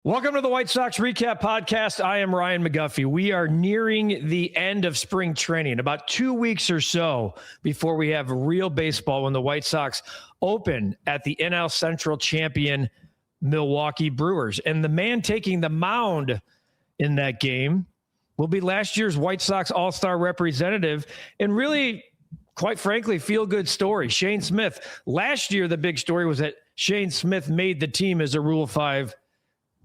Welcome to the White Sox Recap Podcast. I am Ryan McGuffey. We are nearing the end of spring training, about 2 weeks or so before we have real baseball when the White Sox open at the NL Central champion Milwaukee Brewers. And the man taking the mound in that game will be last year's White Sox All-Star representative and really, quite frankly, feel-good story, Shane Smith. Last year, the big story was that Shane Smith made the team as a Rule 5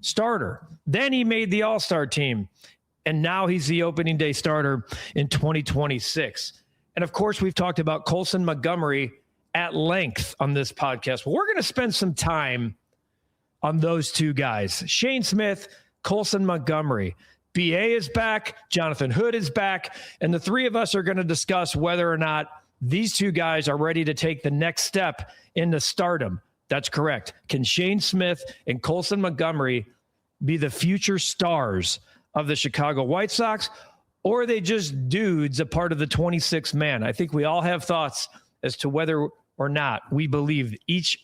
starter. Then he made the All-Star team, and now he's the opening day starter in 2026. And of course, we've talked about Colson Montgomery at length on this podcast. Well, we're going to spend some time on those two guys, Shane Smith, Colson Montgomery. BA is back, Jonathan Hood is back, and the three of us are going to discuss whether or not these two guys are ready to take the next step into stardom. That's correct. Can Shane Smith and Colson Montgomery be the future stars of the Chicago White Sox, or are they just dudes, a part of the 26th man? I think we all have thoughts as to whether or not we believe each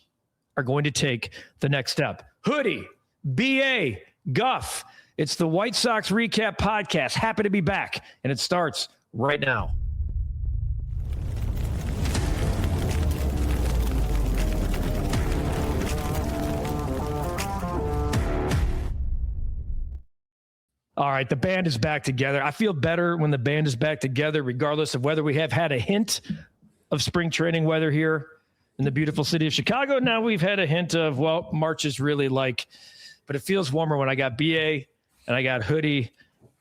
are going to take the next step. Hoodie, BA, Guff, it's the White Sox Recap Podcast. Happy to be back, and it starts right now. All right, the band is back together. I feel better when the band is back together, regardless of whether we have had a hint of spring training weather here in the beautiful city of Chicago. Now we've had a hint of, well, March is really like, but it feels warmer when I got BA and I got Hoodie,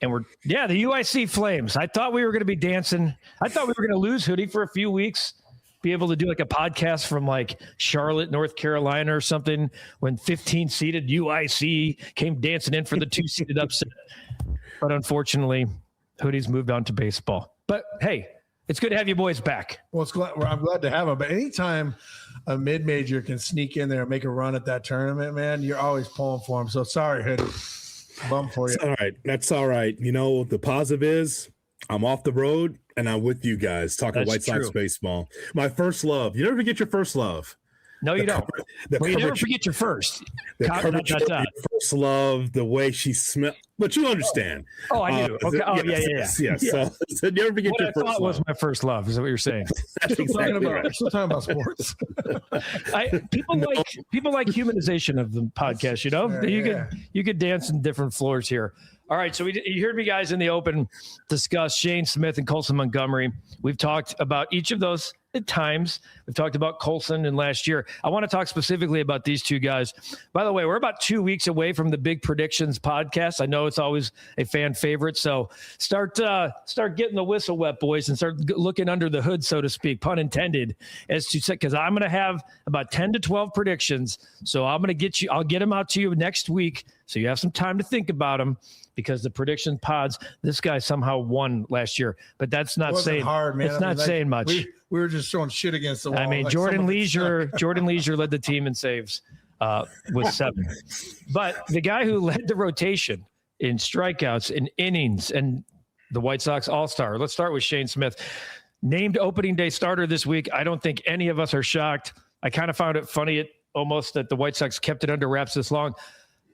and the UIC Flames. I thought we were going to be dancing. I thought we were going to lose Hoodie for a few weeks, be able to do like a podcast from like Charlotte, North Carolina or something when 15-seeded UIC came dancing in for the 2-seeded upset. But unfortunately, Hoodie's moved on to baseball. But hey, it's good to have you boys back. Well, I'm glad to have them. But anytime a mid-major can sneak in there and make a run at that tournament, man, you're always pulling for them. So sorry, Hoodie. Bum for you. It's all right. That's all right. You know, the positive is I'm off the road and I'm with you guys talking White Sox baseball. My first love. You never forget your first love. No, you don't. You never forget your first. First love, the way she smelled. But you understand. Oh, I do. Okay. Oh, yes. So never forget your first love. What I thought was my first love. Is that what you're saying? That's exactly right. We're still talking about sports. People like humanization of the podcast. You know, you could dance in different floors here. All right, so you heard me guys in the open discuss Shane Smith and Colson Montgomery. We've talked about each of those at times. We've talked about Colson and last year. I want to talk specifically about these two guys. By the way, we're about 2 weeks away from the Big Predictions podcast. I know it's always a fan favorite, so start getting the whistle wet, boys, and start looking under the hood, so to speak, pun intended, as to say, because I'm going to have about 10 to 12 predictions. So I'll get them out to you next week, so you have some time to think about them. Because the prediction pods, this guy somehow won last year, but that's not saying hard, man. It's not saying much. We were just throwing shit against the wall. I mean, Jordan Leisure led the team in saves with 7. But the guy who led the rotation in strikeouts, in innings, and the White Sox All-Star. Let's start with Shane Smith, named opening day starter this week. I don't think any of us are shocked. I kind of found it funny almost that the White Sox kept it under wraps this long.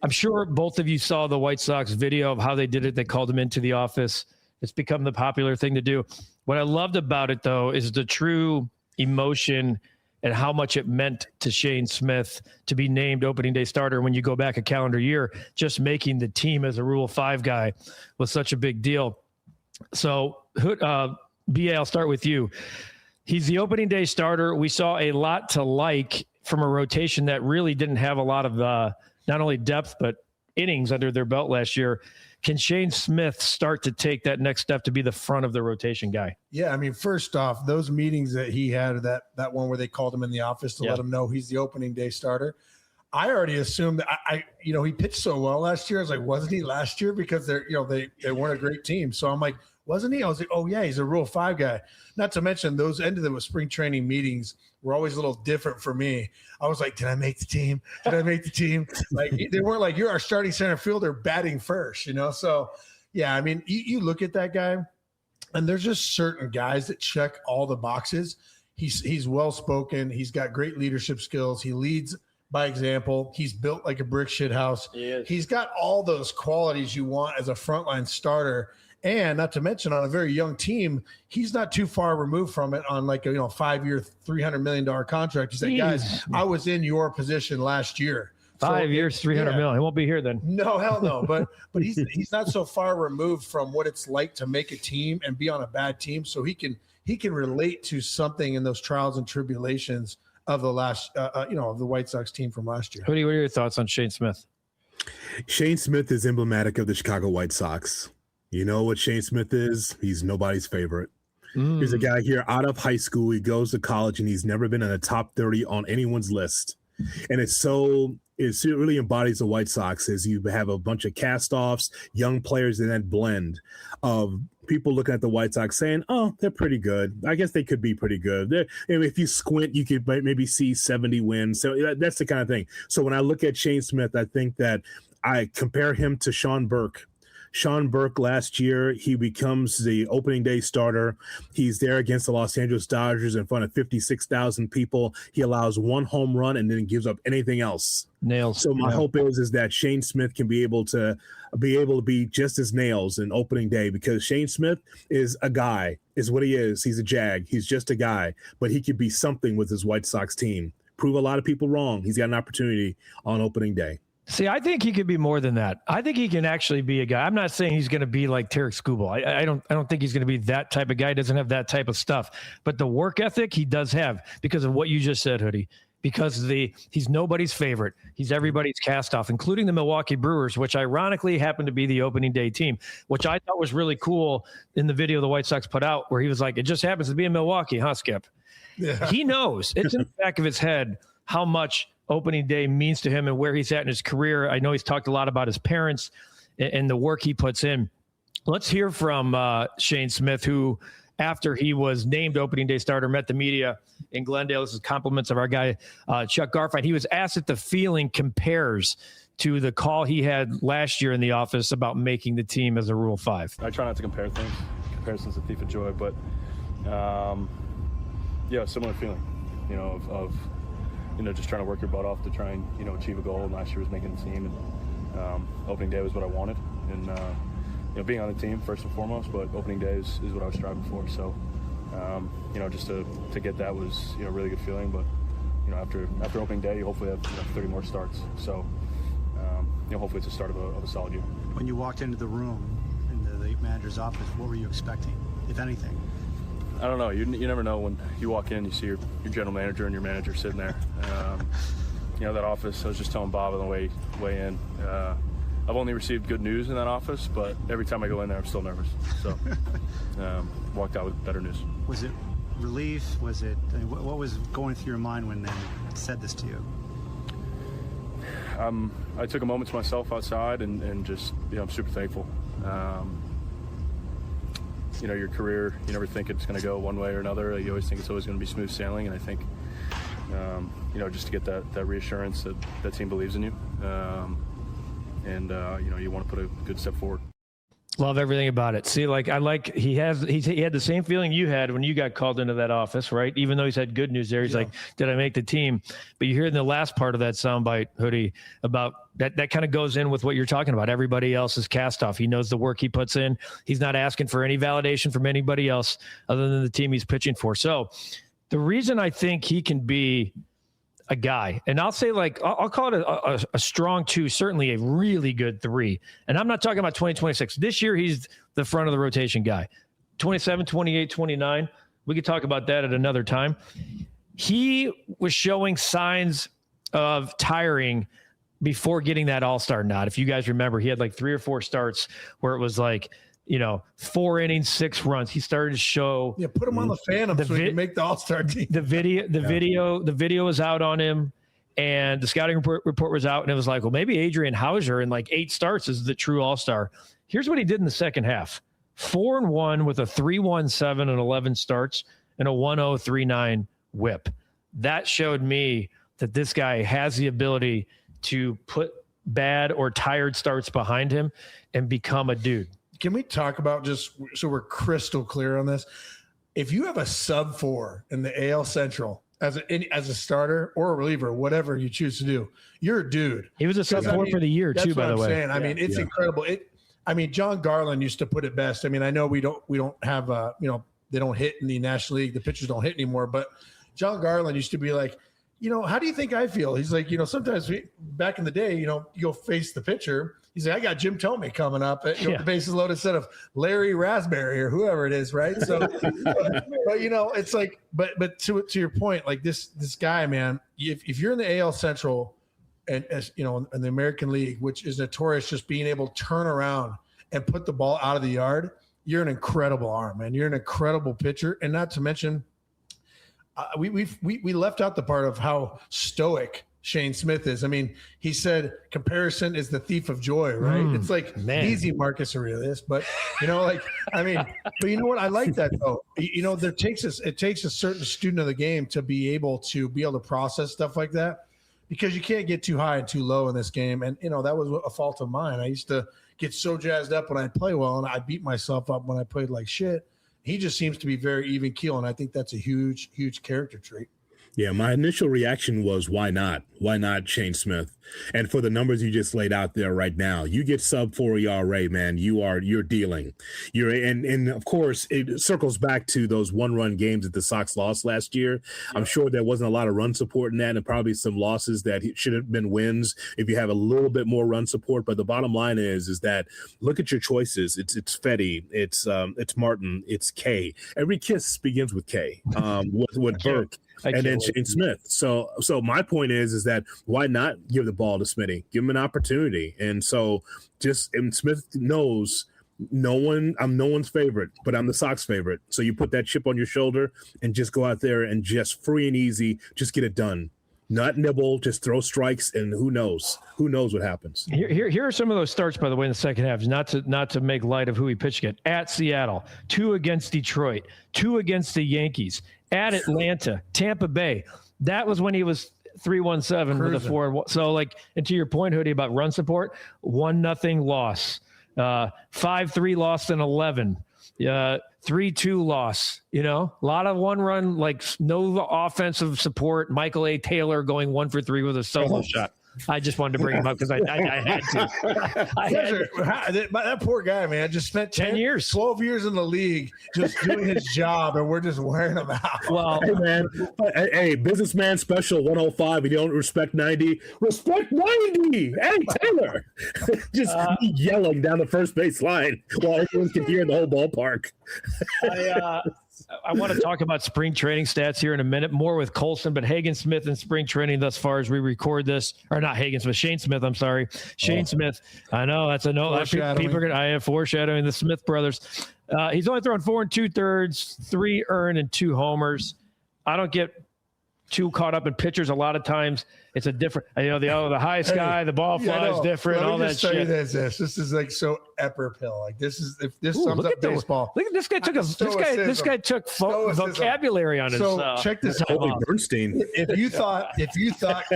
I'm sure both of you saw the White Sox video of how they did it. They called him into the office. It's become the popular thing to do. What I loved about it, though, is the true emotion and how much it meant to Shane Smith to be named opening day starter when you go back a calendar year. Just making the team as a Rule 5 guy was such a big deal. So, BA, I'll start with you. He's the opening day starter. We saw a lot to like from a rotation that really didn't have a lot of not only depth, but innings under their belt last year. Can Shane Smith start to take that next step to be the front of the rotation guy? Yeah, I mean, first off, those meetings that he had, that one where they called him in the office to let him know he's the opening day starter, I already assumed that he pitched so well last year. I was like, wasn't he last year? Because they weren't a great team. So I'm like, wasn't he? I was like, oh yeah, he's a Rule 5 guy. Not to mention those ended with spring training meetings were always a little different for me. I was like, did I make the team? Did I make the team? Like they weren't like, you're our starting center fielder batting first, you know? So yeah, I mean, you look at that guy and there's just certain guys that check all the boxes. He's well-spoken. He's got great leadership skills. He leads by example. He's built like a brick shit house. He's got all those qualities you want as a frontline starter. And not to mention, on a very young team, he's not too far removed from it on like a 5-year, $300 million contract. He said, guys, I was in your position last year. 5 years, $300 million. He won't be here then. No, hell no. But he's not so far removed from what it's like to make a team and be on a bad team. So he can relate to something in those trials and tribulations of the last, of the White Sox team from last year. What are your thoughts on Shane Smith? Shane Smith is emblematic of the Chicago White Sox. You know what Shane Smith is? He's nobody's favorite. He's a guy here out of high school. He goes to college, and he's never been in the top 30 on anyone's list. And it really embodies the White Sox, as you have a bunch of cast-offs, young players in that blend of people looking at the White Sox saying, oh, they're pretty good. I guess they could be pretty good. If you squint, you could maybe see 70 wins. So that's the kind of thing. So when I look at Shane Smith, I think that I compare him to Sean Burke. Sean Burke last year, he becomes the opening day starter. He's there against the Los Angeles Dodgers in front of 56,000 people. He allows one home run and then gives up anything else. Nails. So my hope is that Shane Smith can be able to be just as nails in opening day, because Shane Smith is a guy, is what he is. He's a Jag. He's just a guy, but he could be something with his White Sox team. Prove a lot of people wrong. He's got an opportunity on opening day. See, I think he could be more than that. I think he can actually be a guy. I'm not saying he's going to be like Tarek Skubal. I don't think he's going to be that type of guy. He doesn't have that type of stuff. But the work ethic he does have, because of what you just said, Hoodie. Because he's nobody's favorite. He's everybody's cast off, including the Milwaukee Brewers, which ironically happened to be the opening day team, which I thought was really cool in the video the White Sox put out, where he was like, it just happens to be in Milwaukee, huh, Skip? Yeah. He knows. It's in the back of his head how much opening day means to him and where he's at in his career. I know he's talked a lot about his parents and the work he puts in. Let's hear from Shane Smith, who, after he was named opening day starter, met the media in Glendale. This is compliments of our guy, Chuck Garfien. He was asked if the feeling compares to the call he had last year in the office about making the team as a Rule 5. I try not to compare things. Comparison's a thief of joy, but similar feeling, of just trying to work your butt off to try and, achieve a goal. And last year was making the team, and opening day was what I wanted. And, being on the team first and foremost, but opening day is what I was striving for. So, just to get that was, a really good feeling. But, after opening day, you hopefully have 30 more starts. So, hopefully it's the start of a solid year. When you walked into the room, in the manager's office, what were you expecting, if anything? I don't know. You never know when you walk in. You see your general manager and your manager sitting there. That office. I was just telling Bob on the way in. I've only received good news in that office, but every time I go in there, I'm still nervous. So walked out with better news. Was it relief? Was it? What was going through your mind when they said this to you? I took a moment to myself outside and just I'm super thankful. Your career, you never think it's going to go one way or another. You always think it's always going to be smooth sailing. And I think, just to get that reassurance that that team believes in you. You want to put a good step forward. Love everything about it. See, he had the same feeling you had when you got called into that office, right? Even though he's had good news there, he's like, did I make the team? But you hear in the last part of that soundbite, Hoodie, about that kind of goes in with what you're talking about. Everybody else is cast off. He knows the work he puts in. He's not asking for any validation from anybody else other than the team he's pitching for. So the reason I think he can be a guy, and I'll say I'll call it a strong 2, certainly a really good 3. And I'm not talking about 2026. This year, he's the front of the rotation guy. 27, 28, 29. We could talk about that at another time. He was showing signs of tiring before getting that all-star nod. If you guys remember, he had 3 or 4 starts where it was 4 innings, 6 runs. He started to show. Yeah, put him on the Phantom so he can make the All-Star team. The video was out on him, and the scouting report was out, and it was well, maybe Adrian Hauser in 8 starts is the true All-Star. Here's what he did in the second half: 4-1 with a 3.17 and 11 starts and a 1.039 WHIP. That showed me that this guy has the ability to put bad or tired starts behind him and become a dude. Can we talk about, just so we're crystal clear on this, if you have a sub 4 in the AL Central as a starter or a reliever, whatever you choose to do, you're a dude. He was a sub-4 for the year too, by the way. Saying. I mean, it's incredible. John Garland used to put it best. I mean, I know we don't have they don't hit in the National League. The pitchers don't hit anymore, but John Garland used to be like, how do you think I feel? He's like, sometimes back in the day, you'll face the pitcher. He's like, I got Jim Tomey coming up at the bases loaded instead of Larry Raspberry or whoever it is, right? So, but it's like, but to your point, like this guy, man, if you're in the AL Central and as in the American League, which is notorious just being able to turn around and put the ball out of the yard, you're an incredible arm, man. You're an incredible pitcher, and not to mention. We left out the part of how stoic Shane Smith is. I mean, he said comparison is the thief of joy, right? It's like easy Marcus Aurelius, but but you know what? I like that though. It takes a certain student of the game to be able to process stuff like that, because you can't get too high and too low in this game. And that was a fault of mine. I used to get so jazzed up when I play well, and I beat myself up when I played like shit. He just seems to be very even keel, and I think that's a huge, huge character trait. Yeah, my initial reaction was, why not? Why not Shane Smith? And for the numbers you just laid out there right now, you get sub-4 ERA, man. You're dealing. And of course it circles back to those one-run games that the Sox lost last year. Yeah. I'm sure there wasn't a lot of run support in that, and probably some losses that should have been wins if you have a little bit more run support. But the bottom line is that look at your choices. It's Fetty, it's Martin, it's K. Every kiss begins with K. With Burke. And then Shane Smith. So my point is that why not give the ball to Smitty? Give him an opportunity. And so and Smith knows I'm no one's favorite, but I'm the Sox favorite. So you put that chip on your shoulder and just go out there and just free and easy, just get it done. Not nibble, just throw strikes, and who knows what happens. Here are some of those starts, by the way, in the second half. Not to make light of who he pitched against. At Seattle, 2 against Detroit, 2 against the Yankees, at Atlanta, Tampa Bay. That was when he was 3-1-7 with a 4. So, and to your point, Hoodie, about run support, 1-0 loss, 5-3 loss in 11. 3-2 loss, a lot of one run, no offensive support. Michael A. Taylor going 1 for 3 with a solo shot. I just wanted to bring him up because I had to. That poor guy, man, just spent 10 years, 12 years in the league just doing his job, and we're just wearing him out. Well, hey, man, hey, businessman special 105. You don't respect 90. Respect 90. Hey, Taylor. Just yelling down the first base line while everyone can hear the whole ballpark. I want to talk about spring training stats here in a minute, more with Colson, but Hagen Smith in spring training thus far as we record this, or not Hagen Smith, Shane Smith, I'm sorry. Shane Smith. I know that's a no. People are I have foreshadowing the Smith brothers. He's only thrown 4 2/3, 3 earned and 2 homers. I don't get too caught up in pitchers. A lot of times it's a different, the high sky, the ball flies different, all that shit. This is like so epper pill. Like this sums up baseball. Look at this guy this guy took vocabulary on his. So check this out. Bernstein. If you thought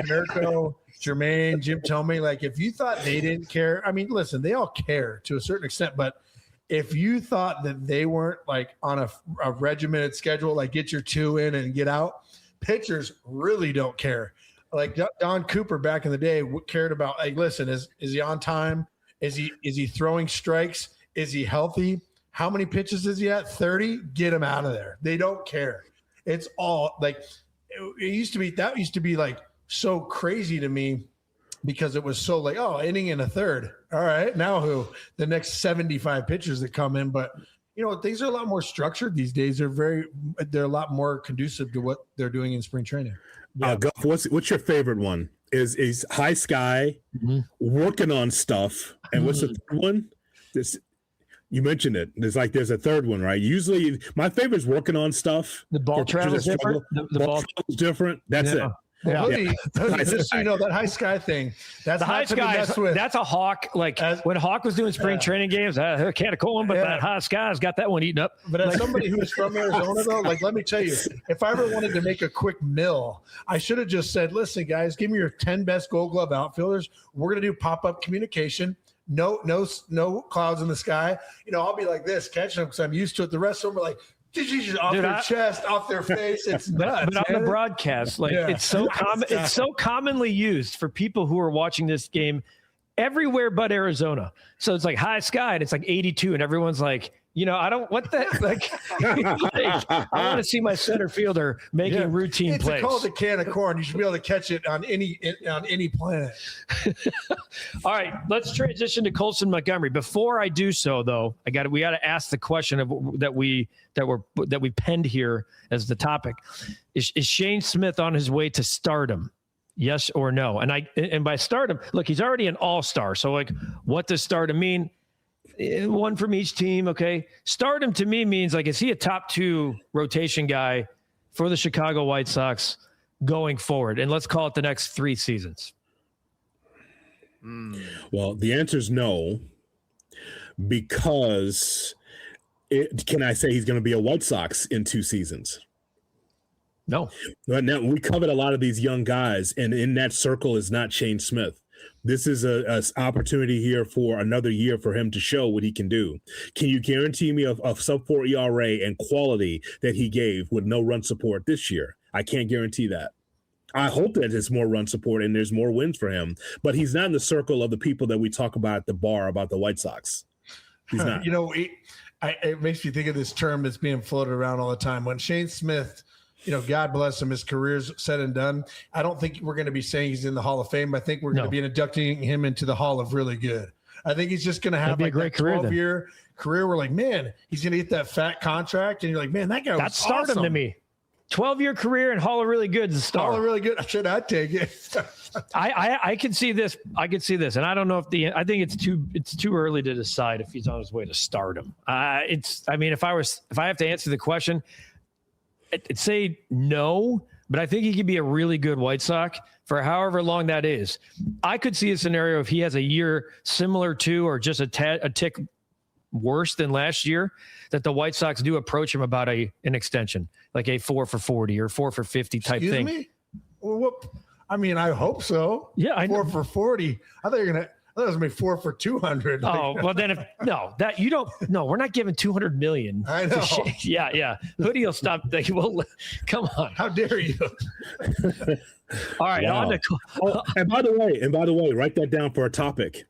Mirko, Jermaine, Jim Tomey, if you thought they didn't care, I mean, listen, they all care to a certain extent, but if you thought that they weren't on a regimented schedule, get your 2 in and get out, pitchers really don't care. Don Cooper back in the day cared about, listen, is he on time? Is he throwing strikes? Is he healthy? How many pitches is he at? 30? Get him out of there. They don't care. It's all it used to be so crazy to me because it was so inning and a third. All right, now who? The next 75 pitchers that come in, but things are a lot more structured these days. They're a lot more conducive to what they're doing in spring training. Yeah. What's your favorite one? Is High Sky working on stuff? And what's the third one? You mentioned it. There's a third one, right? Usually, my favorite is working on stuff. The ball travel is different. The ball is different. That's it. Hoodie, just so you know, that High Sky thing, that's the High Sky. That's a Hawk. When Hawk was doing spring training games, I can't call him, but that High Sky's got that one eaten up. But as somebody who's from Arizona, though, let me tell you, if I ever wanted to make a quick mill, I should have just said, listen, guys, give me your 10 best Gold Glove outfielders. We're going to do pop-up communication. No clouds in the sky. I'll be like this, catching them because I'm used to it. The rest of them are Off their chest, off their face. It's nuts. But on the broadcast, it's so common. It's so commonly used for people who are watching this game everywhere but Arizona. So it's like high sky and it's like 82 and everyone's like, I don't what the like, I want to see my center fielder making routine plays. It's called a can of corn. You should be able to catch it on any planet. All right, let's transition to Colson Montgomery. Before I do so, though, we got to ask the question that we penned here as the topic: Is Shane Smith on his way to stardom? Yes or no? And by stardom, look, he's already an all-star. So like, what does stardom mean? One from each team. Okay. Stardom to me means like, is he a top 2 rotation guy for the Chicago White Sox going forward? And let's call it the next 3 seasons. Well, the answer is no, because can I say he's going to be a White Sox in 2 seasons? No. Right now, we covered a lot of these young guys, and in that circle is not Shane Smith. This is a opportunity here for another year for him to show what he can do. Can you guarantee me of sub-4 ERA and quality that he gave with no run support this year? I can't guarantee that. I hope that there's more run support and there's more wins for him, but he's not in the circle of the people that we talk about at the bar about the White Sox. He's not. It makes me think of this term that's being floated around all the time. When Shane Smith, God bless him, his career's said and done, I don't think we're going to be saying he's in the Hall of Fame. I think we're going to be inducting him into the Hall of Really Good. I think he's just going to have like a great 12-year career. We're like, man, he's going to get that fat contract. And you're like, man, that guy was stardom awesome to me. 12-year career and Hall of Really Good is a star. Hall of Really Good. Should I take it? I can see this. I can see this. And I don't know I think it's too early to decide if he's on his way to stardom. If I have to answer the question, I'd say no, but I think he could be a really good White Sox for however long that is. I could see a scenario if he has a year similar to or just a tick worse than last year, that the White Sox do approach him about an extension, like a 4 for 40 or 4 for 50 type thing. Me? Well, I hope so. Yeah, I 4 know. for 40. I thought it was going to be 4 for 200. Oh, well then we're not giving 200 million. I know. Yeah. Hoodie will stop. Come on. How dare you? All right. Wow. And by the way, write that down for a topic.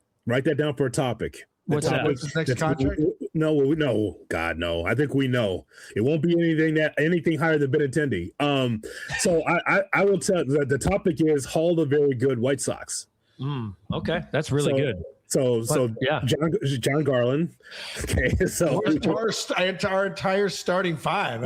What's that? What's his next contract? No, God, no. I think we know it won't be anything higher than Benintendi. So I will tell the topic is Hall of Very Good White Sox. Okay, that's really good. So yeah, John Garland. Okay, so our entire starting 5.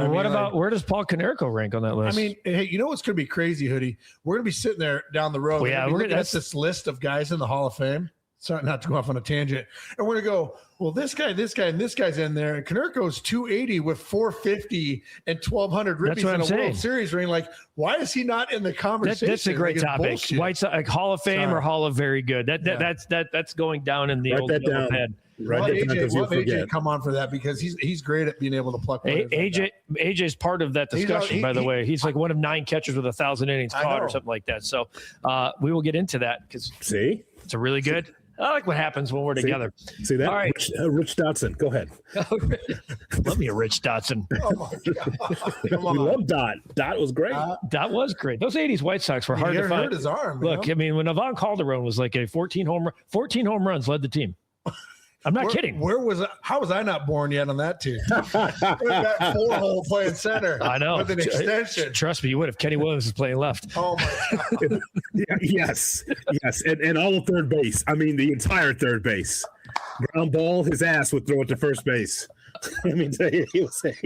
Where does Paul Konerko rank on that list? Hey, you know what's going to be crazy, Hoodie? We're going to be sitting there down the road. We're looking at this list of guys in the Hall of Fame. Sorry, not to go off on a tangent. And we're going to go, well, this guy, and this guy's in there. And Konerko's 280 with 450 and 1,200 ribbies in a World Series ring. Like, why is he not in the conversation? That's a great topic. White Sox, like Hall of Fame or Hall of Very Good. That's going down in the old head. Right, AJ come on for that because he's great at being able to pluck. AJ's part of that discussion, by the way. He's like one of 9 catchers with 1,000 innings caught or something like that. So we will get into that because it's a really good. I like what happens when we're together. See that? All right. Rich Dotson. Go ahead. Love me a Rich Dotson. Oh, my God. We love Dot. Dot was great. Dot was great. Those 80s White Sox were hard to find. Hurt his arm. Look, when Ivan Calderon was like a 14 home runs led the team. I'm not kidding. How was I not born yet on that team? That 4-hole playing center. I know. With an extension. Trust me, you would if Kenny Williams was playing left. Oh my God. Yes. And all of third base. The entire third base. Ground ball, his ass would throw it to first base. He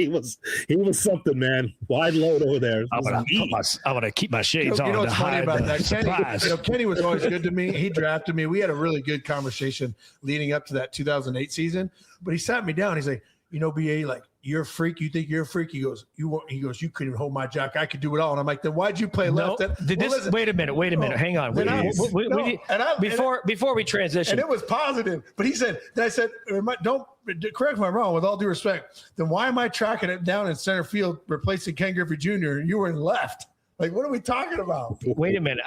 was something, man. Wide load over there. I'm gonna keep my shades on. You know what's funny about that? Kenny, Kenny was always good to me. He drafted me. We had a really good conversation leading up to that 2008 season. But he sat me down. He's like, BA, like, you're a freak. You think you're a freak? He goes, you couldn't even hold my jack. I could do it all. And I'm like, then why'd you play left? Wait a minute. Hang on. Before we transition. And it was positive. But he said, don't correct me if I'm wrong, with all due respect, then why am I tracking it down in center field, replacing Ken Griffey Jr.? You were in left. Like, what are we talking about? Wait a minute.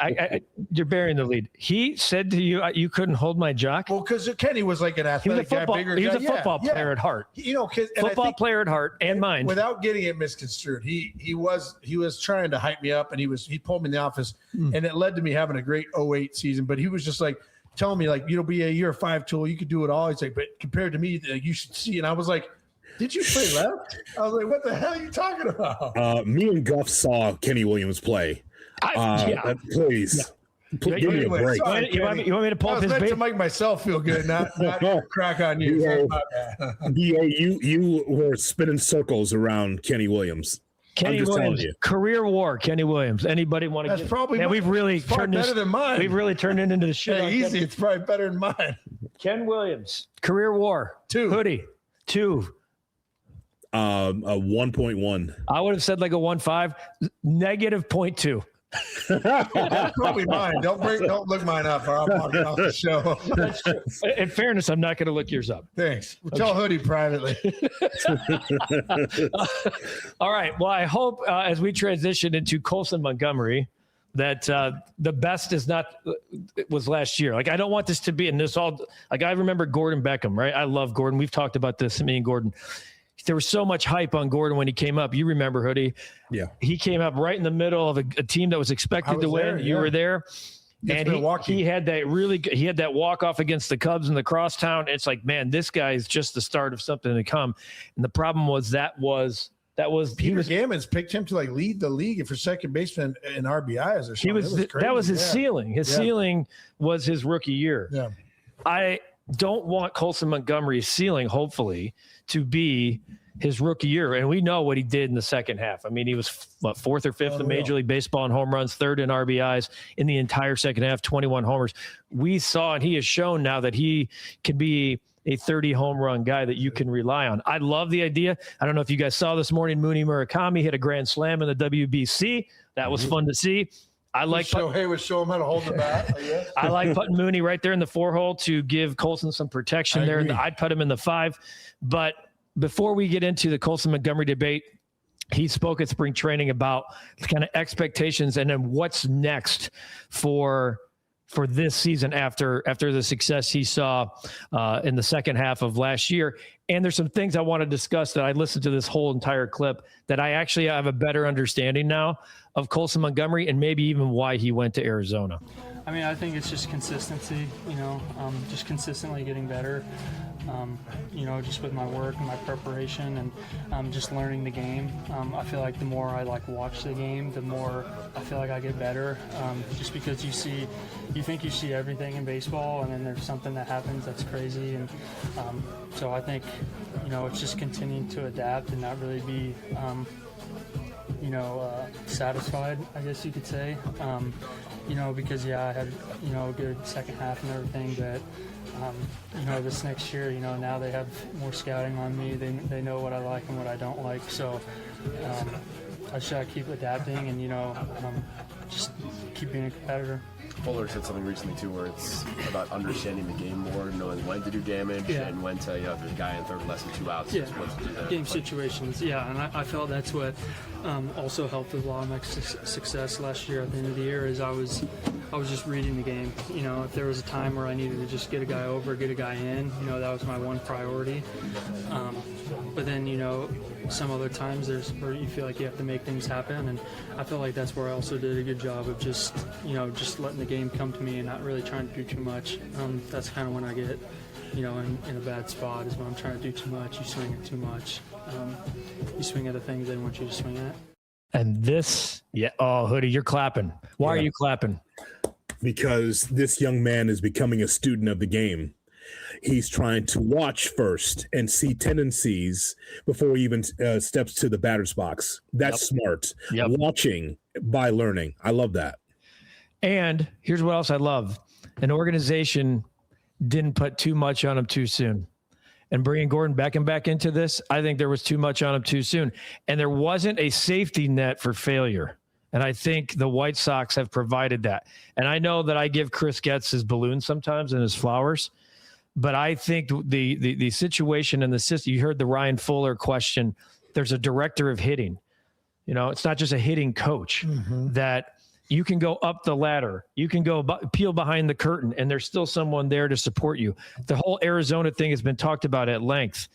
You're burying the lead. He said to you, you couldn't hold my jock? Well, because Kenny was like an athletic guy, bigger he was guy. a football player at heart. Football player at heart and mind. Without getting it misconstrued, he was trying to hype me up, and he pulled me in the office, and it led to me having a great 08 season. But he was just like telling me, like, be a year 5 tool, you could do it all. He's like, but compared to me, you should see. And I was like, did you play left? I was like, what the hell are you talking about? Me and Guff saw Kenny Williams play. Please. Yeah. Give me a break. Sorry, you want me to pull up his meant to make myself feel good, not crack on you. You were spinning circles around Kenny Williams. Kenny Williams, career war. Kenny Williams. Anybody want to? That's probably. Yeah, we've really turned better than mine. We've really turned it into the shit. Yeah, easy. It's probably better than mine. Ken Williams, career war. 2 hoodie. 2. A 1.1. I would have said like a 1.5. Negative 0.2. That's probably mine. Don't look mine up, or I'll walk off the show. That's true. In fairness, I'm not going to look yours up. Thanks. We'll tell Hoodie privately. All right. Well, I hope as we transition into Colson Montgomery, that the best is not it was last year. Like, I don't want this to be, and this all, like, I remember Gordon Beckham, right? I love Gordon. We've talked about this, me and Gordon. There was so much hype on Gordon when he came up. You remember, Hoodie? Yeah. He came up right in the middle of a team that was expected to win. You were there. And he had that walk off against the Cubs in the crosstown. It's like, man, this guy is just the start of something to come. And the problem was Peter Gammons picked him to like lead the league for second baseman in RBIs or something. That was his ceiling. His ceiling was his rookie year. Yeah. I don't want Colson Montgomery's ceiling, hopefully, to be his rookie year. And we know what he did in the second half. I mean, he was 4th or 5th in Major League Baseball in home runs, 3rd in RBIs in the entire second half, 21 homers. We saw, and he has shown now that he can be a 30 home run guy that you can rely on. I love the idea. I don't know if you guys saw this morning, Mooney Murakami hit a grand slam in the WBC. That was fun to see. I like Shohei would show him how to hold the bat. I like putting Mooney right there in the 4 hole to give Colson some protection there. I'd put him in the 5. But before we get into the Colson Montgomery debate, he spoke at spring training about kind of expectations and then what's next for this season after the success he saw in the second half of last year. And there's some things I want to discuss that I listened to this whole entire clip that I actually have a better understanding now of Colson Montgomery and maybe even why he went to Arizona. I mean, I think it's just consistency, just consistently getting better, just with my work and my preparation and just learning the game. I feel like the more I watch the game, the more I feel like I get better, just because you think you see everything in baseball and then there's something that happens that's crazy. And so I think, it's just continuing to adapt and not really be, satisfied, I guess you could say. Because I had, a good second half and everything, but, this next year, now they have more scouting on me. They know what I like and what I don't like. So I just gotta keep adapting and, just keep being a competitor. Fuller said something recently too, where it's about understanding the game more, knowing when to do damage and when to, if there's a guy in third less than 2 outs, what to do there. Game situations, and I felt that's what also helped with a lot of my success last year. At the end of the year, is I was just reading the game. If there was a time where I needed to just get a guy over, get a guy in, that was my one priority. But then, some other times there's where you feel like you have to make things happen, and I feel like that's where I also did a good job of just letting the game come to me and not really trying to do too much. That's kind of when I get, in a bad spot, is when I'm trying to do too much. You swing it too much. You swing at the things they want you to swing at. And this, Hoodie, you're clapping. Why are you clapping? Because this young man is becoming a student of the game. He's trying to watch first and see tendencies before he even steps to the batter's box. That's smart. Watching by learning. I love that. And here's what else I love. An organization didn't put too much on him too soon. And bringing Gordon Beckham back into this, I think there was too much on him too soon. And there wasn't a safety net for failure. And I think the White Sox have provided that. And I know that I give Chris Getz his balloons sometimes and his flowers. But I think the situation and the system, you heard the Ryan Fuller question, there's a director of hitting. You know, it's not just a hitting coach that you can go up the ladder. You can go peel behind the curtain and there's still someone there to support you. The whole Arizona thing has been talked about at length.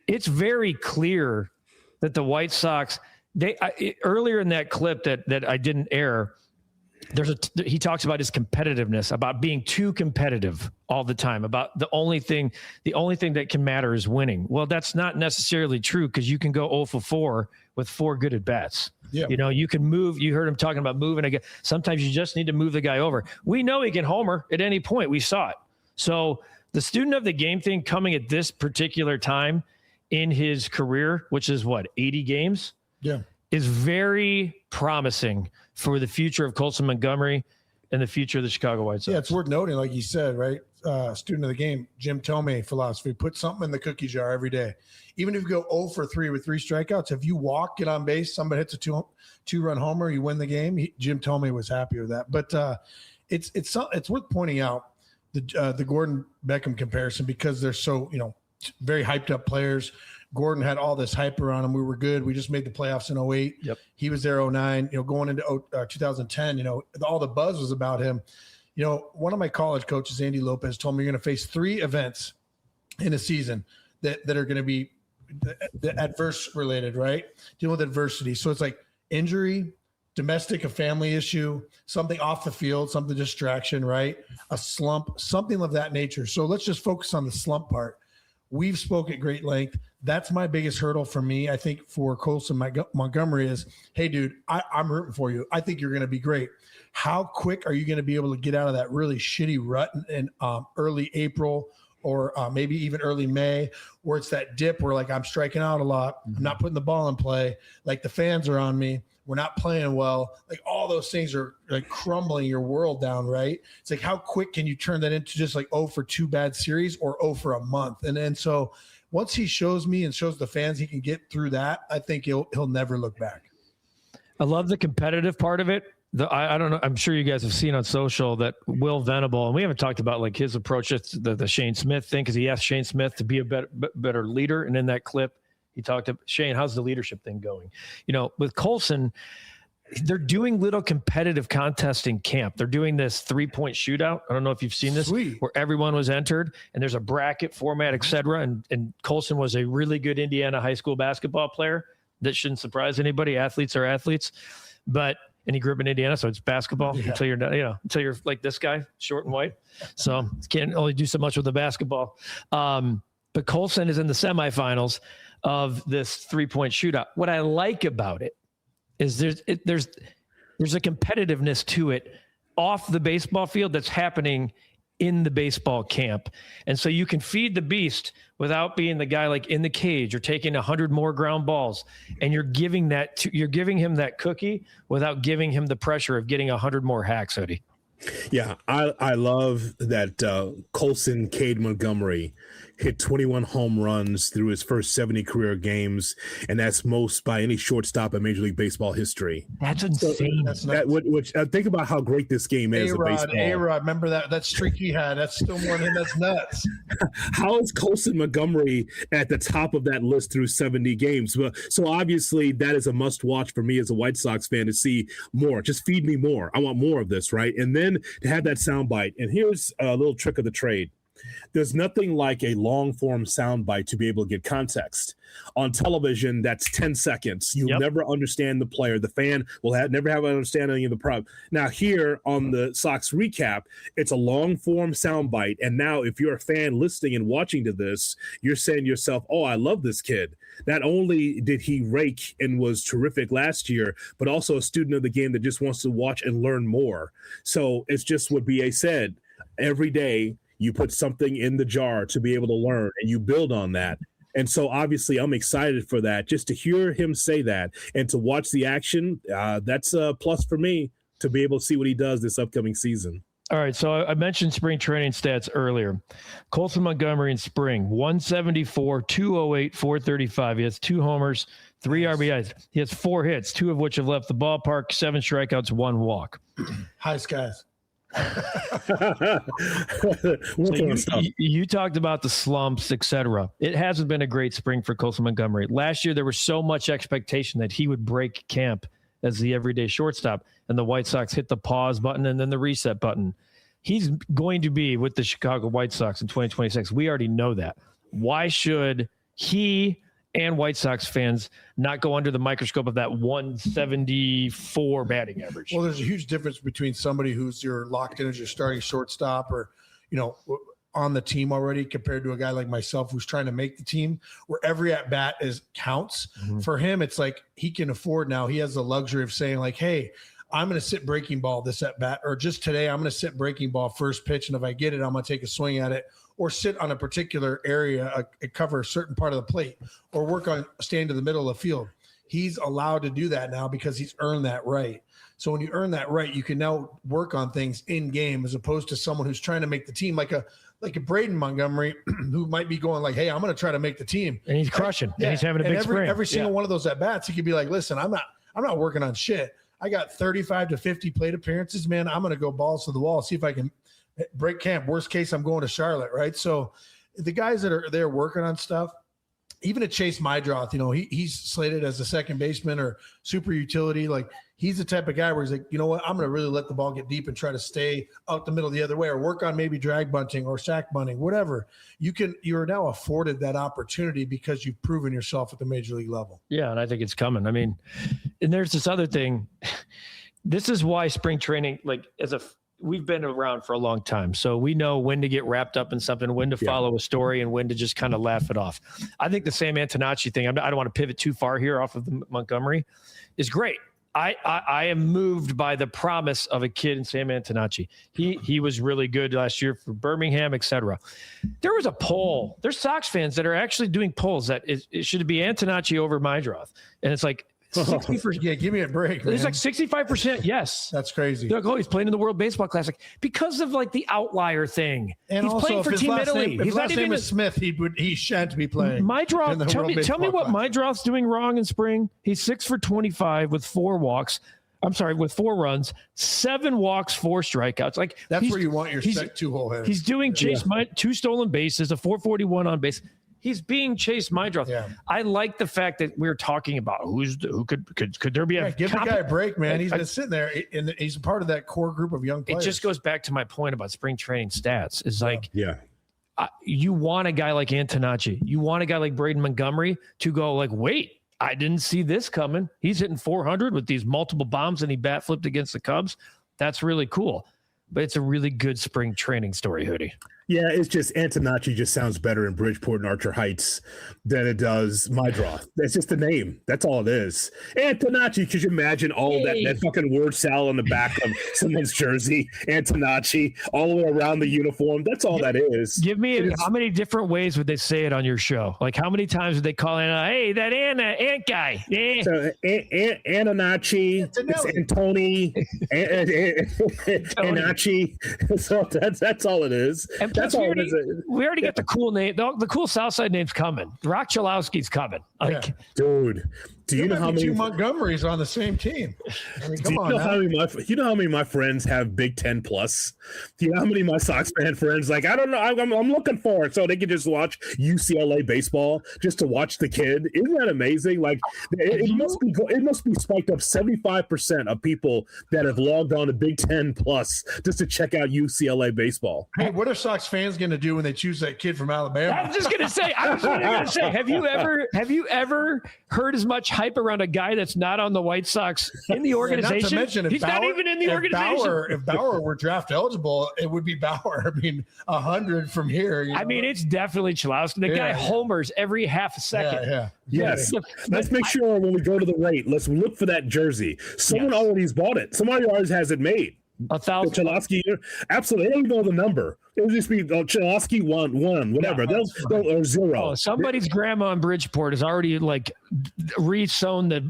It's very clear that the White Sox, earlier in that clip that I didn't air, he talks about his competitiveness, about being too competitive all the time, about the only thing that can matter is winning. Well, that's not necessarily true because you can go 0 for 4 with 4 good at bats. Yeah. You know, you can move. You heard him talking about moving again. Sometimes you just need to move the guy over. We know he can homer at any point. We saw it. So the student of the game thing coming at this particular time in his career, which is 80 games? Yeah. Is very promising for the future of Colson Montgomery and the future of the Chicago White Sox. Yeah, it's worth noting, like you said, right? Student of the game, Jim Tomei philosophy, put something in the cookie jar every day. Even if you go 0 for 3 with 3 strikeouts, if you walk, get on base, somebody hits a two-run homer, you win the game. Jim Tomei was happy with that. But it's worth pointing out the Gordon Beckham comparison because they're so, very hyped up players. Gordon had all this hype around him. We were good. We just made the playoffs in 08. Yep. He was there 09. Going into 2010, all the buzz was about him. One of my college coaches, Andy Lopez, told me you're going to face 3 events in a season that are going to be the adverse related, right? Dealing with adversity. So it's like injury, domestic, a family issue, something off the field, something distraction, right? A slump, something of that nature. So let's just focus on the slump part. We've spoke at great length. That's my biggest hurdle for me. I think for Colson Montgomery is, hey, dude, I'm rooting for you. I think you're going to be great. How quick are you going to be able to get out of that really shitty rut in early April or maybe even early May, where it's that dip where I'm striking out a lot. I'm not putting the ball in play. The fans are on me. We're not playing well. All those things are crumbling your world down, right? It's how quick can you turn that into just 0 for 2 bad series or 0 for a month? And so once he shows me and shows the fans he can get through that, I think he'll never look back. I love the competitive part of it. I don't know. I'm sure you guys have seen on social that Will Venable, and we haven't talked about his approach to the Shane Smith thing because he asked Shane Smith to be a better leader. And in that clip, he talked to Shane, how's the leadership thing going? With Colson, they're doing little competitive contests in camp. They're doing this 3-point shootout. I don't know if you've seen this, where everyone was entered and there's a bracket format, et cetera. And Colson was a really good Indiana high school basketball player. That shouldn't surprise anybody. Athletes are athletes, and he grew up in Indiana, so it's basketball until you're not, until you're like this guy, short and white. So can't only do so much with the basketball. But Colson is in the semifinals of this 3-point shootout. What I like about it is there's a competitiveness to it off the baseball field that's happening in the baseball camp. And so you can feed the beast without being the guy in the cage or taking 100 more ground balls. And you're giving him that cookie without giving him the pressure of getting 100 more hacks, Odie. Yeah, I love that Colson Cade Montgomery hit 21 home runs through his first 70 career games, and that's most by any shortstop in Major League Baseball history. That's insane. Think about how great this game is. A-Rod, remember that streak he had? That's still more than that's nuts. How is Colson Montgomery at the top of that list through 70 games? So obviously that is a must-watch for me as a White Sox fan to see more. Just feed me more. I want more of this, right? And then to have that soundbite. And here's a little trick of the trade. There's nothing like a long-form soundbite to be able to get context. On television, that's 10 seconds. You'll never understand the player. The fan will never have an understanding of the problem. Now, here on the Sox recap, it's a long-form soundbite. And now if you're a fan listening and watching to this, you're saying to yourself, oh, I love this kid. Not only did he rake and was terrific last year, but also a student of the game that just wants to watch and learn more. So it's just what BA said. Every day, you put something in the jar to be able to learn, and you build on that. And so obviously I'm excited for that. Just to hear him say that and to watch the action, that's a plus for me to be able to see what he does this upcoming season. All right, so I mentioned spring training stats earlier. Colson Montgomery in spring, 174, 208, 435. He has 2 homers, 3 RBIs. He has 4 hits, 2 of which have left the ballpark, 7 strikeouts, 1 walk. Hi, skies. You talked about the slumps, etc. It hasn't been a great spring for Colson Montgomery. Last year, there was so much expectation that he would break camp as the everyday shortstop, and the White Sox hit the pause button and then the reset button. He's going to be with the Chicago White Sox in 2026. We already know that. Why should he and White Sox fans not go under the microscope of that 174 batting average? Well, there's a huge difference between somebody who's you're locked in as your starting shortstop or, on the team already compared to a guy like myself who's trying to make the team where every at bat counts. Mm-hmm. For him, it's like he can afford now. He has the luxury of saying like, hey, I'm going to sit breaking ball this at bat, or just today I'm going to sit breaking ball first pitch. And if I get it, I'm going to take a swing at it, or sit on a particular area, cover a certain part of the plate, or work on stand to the middle of the field. He's allowed to do that now because he's earned that right. So when you earn that right, you can now work on things in game as opposed to someone who's trying to make the team like a Braden Montgomery who might be going like, hey, I'm going to try to make the team. And he's crushing. And he's having a big spring. Every single one of those at bats, he could be like, listen, I'm not working on shit. I got 35 to 50 plate appearances, man. I'm going to go balls to the wall, see if I can break camp. Worst case, I'm going to Charlotte, right? So the guys that are there working on stuff, even a Chase Mydroth, he's slated as a second baseman or super utility. Like he's the type of guy where he's like, you know what, I'm going to really let the ball get deep and try to stay out the middle the other way, or work on maybe drag bunting or sack bunting, whatever. You're now afforded that opportunity because you've proven yourself at the major league level. Yeah, and I think it's coming. I mean, and there's this other thing. This is why spring training, we've been around for a long time. So we know when to get wrapped up in something, when to follow a story, and when to just kind of laugh it off. I think the Sam Antonacci thing, I don't want to pivot too far here off of the Montgomery, is great. I am moved by the promise of a kid in Sam Antonacci. He was really good last year for Birmingham, etc. There was a poll. There's Sox fans that are actually doing polls that it should be Antonacci over Mydroth. And it's like, 60%. Yeah, give me a break, man. It's like 65% yes. That's crazy. They're like, oh, he's playing in the World Baseball Classic because of like the outlier thing. And he's also, playing for Team Italy. If his last name is Smith, he shan't be playing. Mydroth, tell me what Mydroth's doing wrong in spring. He's 6 for 25 with 4 walks. I'm sorry, with 4 runs, 7 walks, 4 strikeouts. Like that's where you want your set 2-hole hitter. He's doing 2 stolen bases, a 441 on base. He's being Chase Mydroth. Yeah. I like the fact that we're talking about who could there be a give the guy a break, man. He's been sitting there and he's a part of that core group of young players. It just goes back to my point about spring training stats. Is like, you want a guy like Antonacci, you want a guy like Braden Montgomery to go like, wait, I didn't see this coming. He's hitting 400 with these multiple bombs and he bat flipped against the Cubs. That's really cool. But it's a really good spring training story, Hoodie. Yeah, it's just Antonacci just sounds better in Bridgeport and Archer Heights than it does Mydroth. That's just the name. That's all it is. Antonacci, could you imagine all that fucking word salad on the back of someone's jersey? Antonacci, all the way around the uniform. That's all that is. Give me how many different ways would they say it on your show? Like how many times would they call in, hey, that Ant guy? So, Antonacci, it's Antoni, Antonacci. So that's all it is. And that's all it is. We already got the cool name. The cool Southside name's coming. Rock Chalowski's coming. Like, dude, do you know how many Montgomerys on the same team? I mean, come on. You know how many of my friends have Big Ten plus? Do you know how many of my Sox fan friends like? I don't know. I'm looking for it so they can just watch UCLA baseball just to watch the kid. Isn't that amazing? Like it must be spiked up 75% of people that have logged on to Big Ten plus just to check out UCLA baseball. Hey, what are Sox fans going to do when they choose that kid from Alabama? I was just going to say. Have you ever heard as much hype around a guy that's not on the White Sox in the organization? Not to mention, he's not even in the organization. If Bauer were draft eligible, it would be Bauer. I mean, 100 from here. I mean, it's definitely Chalowski. The guy homers every half a second. Yeah. Yes. Let's make sure when we go to the rate, let's look for that jersey. Someone already's bought it. Somebody already has it made. 1,000. Chalowski, absolutely. They don't even know the number. It would just be Chalowski one, whatever. They'll or 0. Oh, somebody's grandma in Bridgeport has already like re-sewn they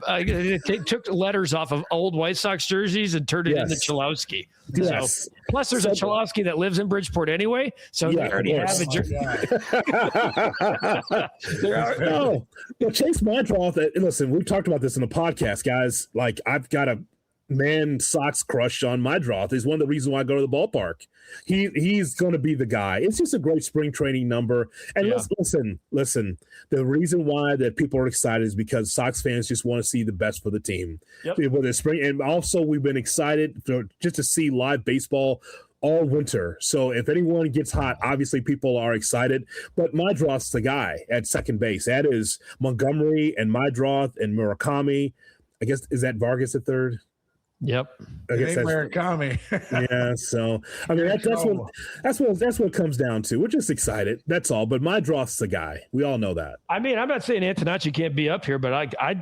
took letters off of old White Sox jerseys and turned it into Chalowski. Yes. So, plus, there's a Chalowski that lives in Bridgeport anyway, so they already have a jersey. But Chase Mydroth, listen, we've talked about this in the podcast, guys. Like, I've got to man Sox crush on Mydroth. He's one of the reasons why I go to the ballpark. He's going to be the guy. It's just a great spring training number. And listen. The reason why that people are excited is because Sox fans just want to see the best for the team. With the spring, and also we've been excited just to see live baseball all winter. So if anyone gets hot, obviously people are excited. But Mydroth's the guy at second base. That is Montgomery and Mydroth and Murakami. I guess, is that Vargas at third? Yep. I guess that's Murakami. Yeah. So I mean that's what it comes down to. We're just excited. That's all. But Mydroth's the guy. We all know that. I mean, I'm not saying Antonacci can't be up here, but I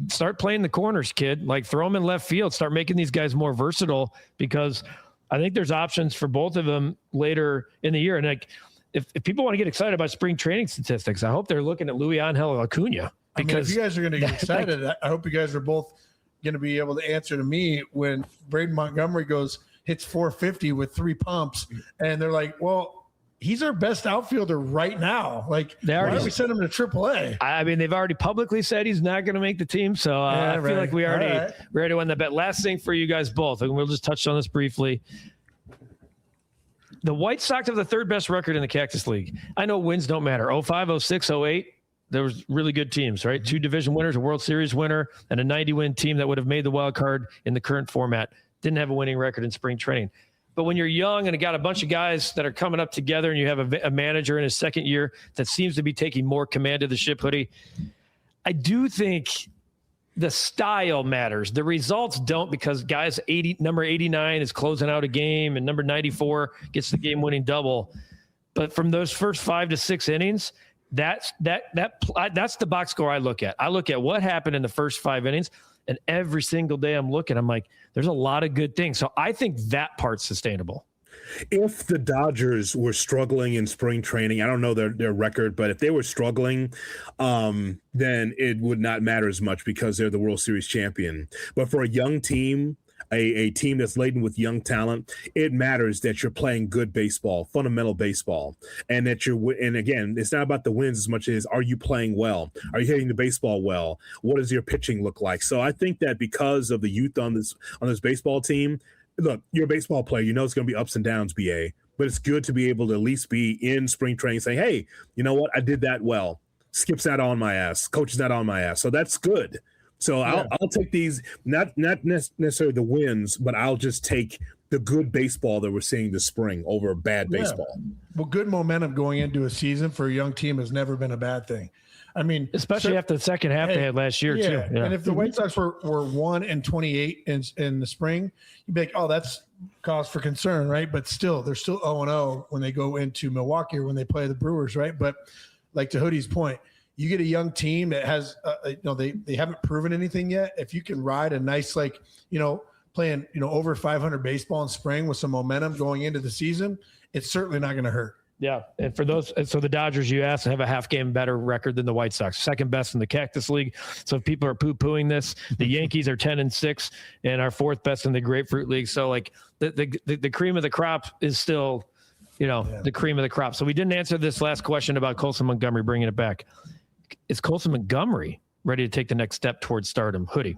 start playing the corners, kid. Like throw them in left field. Start making these guys more versatile, because I think there's options for both of them later in the year. And like, if people want to get excited about spring training statistics, I hope they're looking at Luis Angel Acuna. Because if you guys are going to get excited, I hope you guys are both going to be able to answer to me when Braden Montgomery hits 450 with 3 pumps, and they're like, well, he's our best outfielder right now. Like, why don't we send him to AAA? I mean, they've already publicly said he's not going to make the team, so I feel like we already won that bet. Last thing for you guys both, and we'll just touch on this briefly. The White Sox have the 3rd best record in the Cactus League. I know wins don't matter. 05, 06, 08. There was really good teams, right? 2 division winners, a World Series winner, and a 90-win team that would have made the wild card in the current format. Didn't have a winning record in spring training. But when you're young and got a bunch of guys that are coming up together, and you have a manager in his second year that seems to be taking more command of the ship, Hoodie, I do think the style matters. The results don't, because guys, number 89 is closing out a game, and number 94 gets the game-winning double. But from those first 5 to 6 innings, that's the box score I look at. I look at what happened in the first 5 innings, and every single day I'm like, there's a lot of good things. So I think that part's sustainable. If the Dodgers were struggling in spring training, I don't know their record, but if they were struggling, then it would not matter as much because they're the World Series champion. But for a young team, a team that's laden with young talent, it matters that you're playing good baseball, fundamental baseball, and that and again, it's not about the wins as much as, are you playing well? Are you hitting the baseball well? What does your pitching look like? So I think that because of the youth on this baseball team, look, you're a baseball player, you know it's going to be ups and downs, BA, but it's good to be able to at least be in spring training saying, hey, you know what? I did that well. Skip's not on my ass. Coach is not on my ass. So that's good. So I'll take these, not necessarily the wins, but I'll just take the good baseball that we're seeing this spring over bad baseball. Well, good momentum going into a season for a young team has never been a bad thing. I mean, especially after the second half they had last year, too. Yeah. And if the White Sox were 1-28 in the spring, you'd be like, oh, that's cause for concern, right? But still, they're still 0-0 when they go into Milwaukee or when they play the Brewers, right? But like to Hoodie's point, you get a young team that has, they haven't proven anything yet. If you can ride a nice, playing, over 500 baseball in spring with some momentum going into the season, it's certainly not going to hurt. Yeah. And so the Dodgers, you asked, have a half game better record than the White Sox, second best in the Cactus League. So if people are poo-pooing this, the Yankees are 10-6 and are 4th best in the Grapefruit League. So like the cream of the crop is still, the cream of the crop. So we didn't answer this last question about Colson Montgomery, bringing it back. Is Colson Montgomery ready to take the next step towards stardom? Hoodie.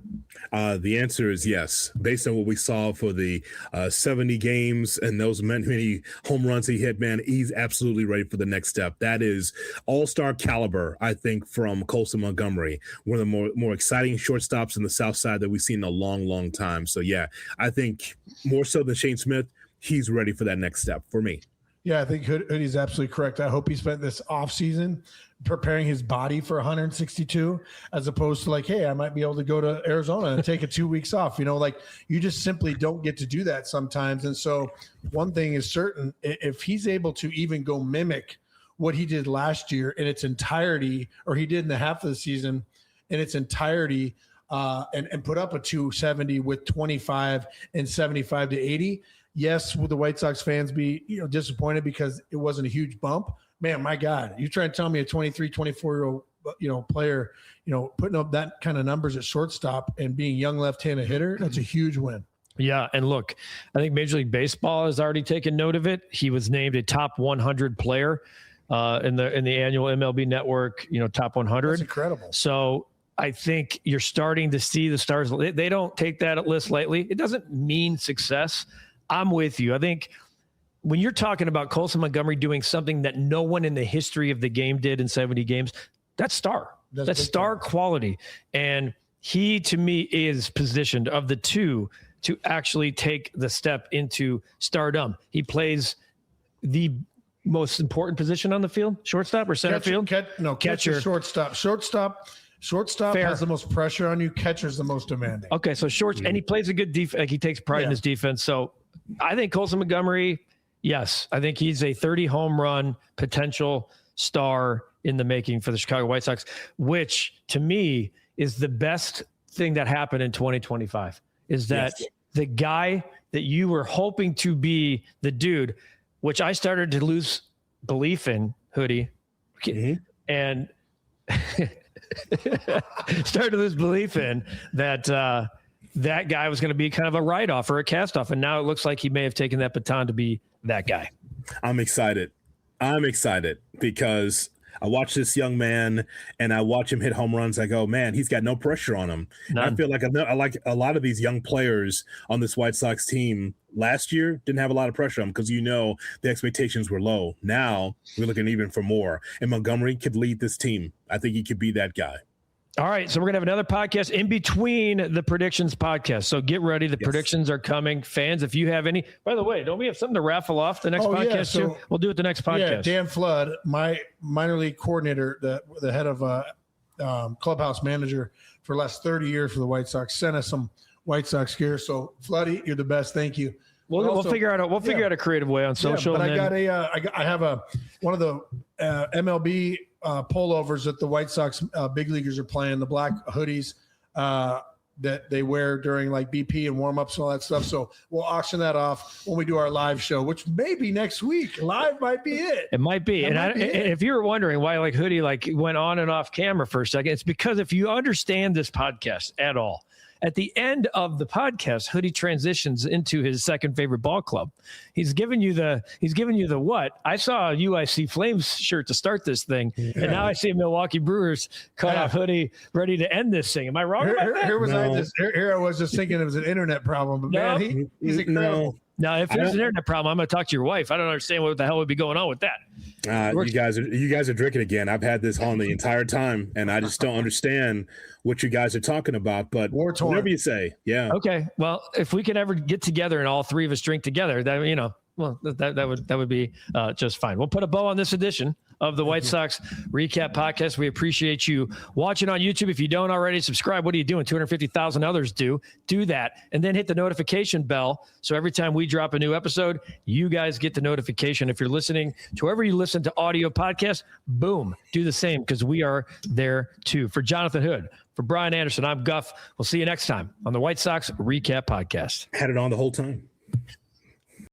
The answer is yes. Based on what we saw for the 70 games and those many home runs he hit, man, he's absolutely ready for the next step. That is all-star caliber, I think, from Colson Montgomery, one of the more exciting shortstops in the Southside that we've seen in a long, long time. So, yeah, I think more so than Shane Smith, he's ready for that next step for me. Yeah, I think Hoodie's absolutely correct. I hope he spent this offseason preparing his body for 162, as opposed to like, hey, I might be able to go to Arizona and take 2 weeks off. You just simply don't get to do that sometimes. And so one thing is certain, if he's able to even go mimic what he did last year in its entirety, or he did in the half of the season in its entirety, and put up a 270 with 25 and 75 to 80, yes, will the White Sox fans be disappointed because it wasn't a huge bump? Man, my God, you try and tell me a 23, 24-year-old player, putting up that kind of numbers at shortstop and being young left-handed hitter, that's a huge win. Yeah, and look, I think Major League Baseball has already taken note of it. He was named a top 100 player in the annual MLB Network, top 100. That's incredible. So I think you're starting to see the stars. They don't take that list lightly. It doesn't mean success. I'm with you. I think when you're talking about Colson Montgomery doing something that no one in the history of the game did in 70 games, that's star. That's star quality. And he, to me, is positioned of the two to actually take the step into stardom. He plays the most important position on the field, shortstop or center field? Catcher, shortstop. Shortstop Fair. has the most pressure on you. Catcher's the most demanding. Okay, so shorts, and he plays a good defense. Like, he takes pride in his defense. So I think Colson Montgomery, yes, I think he's a 30 home run potential star in the making for the Chicago White Sox, which to me is the best thing that happened in 2025, is that the guy that you were hoping to be the dude, which I started to lose belief in, Hoodie, and started to lose belief in that that guy was going to be kind of a write-off or a cast-off, and now it looks like he may have taken that baton to be that guy. I'm excited because I watch this young man and I watch him hit home runs. I go, man, he's got no pressure on him. I feel like I like a lot of these young players on this White Sox team last year didn't have a lot of pressure on them because, the expectations were low. Now we're looking even for more. And Montgomery could lead this team. I think he could be that guy. All right, so we're going to have another podcast in between the predictions podcast. So get ready. The predictions are coming. Fans, if you have any, by the way, don't we have something to raffle off the next podcast too? We'll do it the next podcast. Yeah, Dan Flood, my minor league coordinator, the head of clubhouse manager for the last 30 years for the White Sox, sent us some White Sox gear. So Floody, you're the best. Thank you. We'll figure out a creative way on social. But I have one of the MLB pullovers that the White Sox big leaguers are playing, the black hoodies that they wear during like BP and warm-ups and all that stuff. So we'll auction that off when we do our live show, which may be next week. Live might be it. It might be. And if you were wondering why Hoodie went on and off camera for a second, it's because if you understand this podcast at all, at the end of the podcast, Hoodie transitions into his second favorite ball club. He's giving you the what? I saw a UIC Flames shirt to start this thing, and now I see a Milwaukee Brewers cut-off hoodie ready to end this thing. Am I wrong about that? Here I was just thinking it was an internet problem, but man, he's incredible. Now, if there's an internet problem, I'm going to talk to your wife. I don't understand what the hell would be going on with that. You guys are drinking again. I've had this on the entire time, and I just don't understand what you guys are talking about. But whatever you say, yeah. Okay. Well, if we can ever get together and all three of us drink together, that that would be just fine. We'll put a bow on this edition of the White Sox Recap Podcast. We appreciate you watching on YouTube. If you don't already subscribe, what are you doing? 250,000 others do that, and then hit the notification bell. So every time we drop a new episode, you guys get the notification. If you're listening to wherever you listen to audio podcasts, boom, do the same, because we are there too. For Jonathan Hood, for Brian Anderson, I'm Guff. We'll see you next time on the White Sox Recap Podcast. Had it on the whole time.